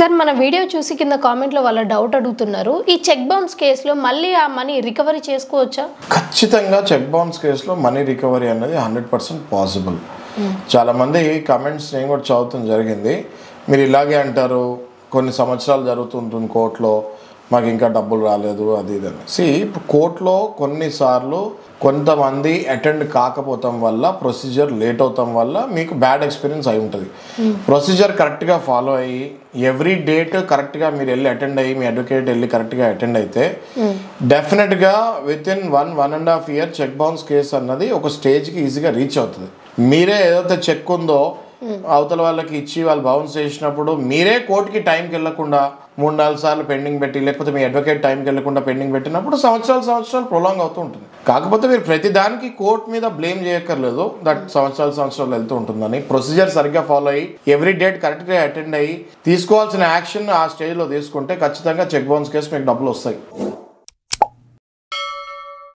Sir మన video చూసి కింద కామెంట్లో వాళ్ళ డౌట్ అడుగుతున్నారు. ఈ చెక్ బౌన్స్ కేసులో మళ్ళీ ఆ మనీ రికవరీ చేసుకోవచ్చా? ఖచ్చితంగా చెక్ బౌన్స్ కేసులో మనీ రికవరీ అనేది 100% పాసిబుల్. చాలామంది కామెంట్స్ నేను కూడా చదువుతాం జరిగింది. మీరు ఇలాగే అంటారు, కొన్ని సంవత్సరాలు జరుగుతుంటుంది కోర్టులో, మాకు ఇంకా డబ్బులు రాలేదు అది ఇది అని. ఇప్పుడు కోర్టులో కొన్నిసార్లు కొంతమంది అటెండ్ కాకపోవటం వల్ల, ప్రొసీజర్ లేట్ అవటం వల్ల మీకు బ్యాడ్ ఎక్స్పీరియన్స్ అయి ఉంటుంది. ప్రొసీజర్ కరెక్ట్గా ఫాలో అయ్యి ఎవ్రీ డేట్ కరెక్ట్గా మీరు వెళ్ళి అటెండ్ అయ్యి, మీ అడ్వకేట్ వెళ్ళి కరెక్ట్గా అటెండ్ అయితే డెఫినెట్గా within 1.5 year check bounce case అన్నది ఒక స్టేజ్కి ఈజీగా రీచ్ అవుతుంది. మీరే ఏదైతే చెక్ ఉందో అవతల వాళ్ళకి ఇచ్చి వాళ్ళు బౌన్స్ చేసినప్పుడు మీరే కోర్టుకి టైంకి వెళ్ళకుండా 3-4 సార్లు పెండింగ్ పెట్టి, లేకపోతే మీ అడ్వకేట్ టైంకి వెళ్ళకుండా పెండింగ్ పెట్టినప్పుడు సంవత్సరాలు ప్రొలాంగ్ అవుతూ ఉంటుంది. కాకపోతే మీరు ప్రతి దానికి కోర్టు మీద బ్లేమ్ చేయక్కర్లేదు, దట్ సంవత్సరాలు వెళ్తూ ఉంటుందని. ప్రొసీజర్ సరిగ్గా ఫాలో అయ్యి ఎవ్రీ డేట్ కరెక్ట్గా అటెండ్ అయ్యి తీసుకోవాల్సిన యాక్షన్ ఆ స్టేజ్లో తీసుకుంటే ఖచ్చితంగా చెక్ బౌన్స్ కేసు మీకు డబ్బులు వస్తాయి.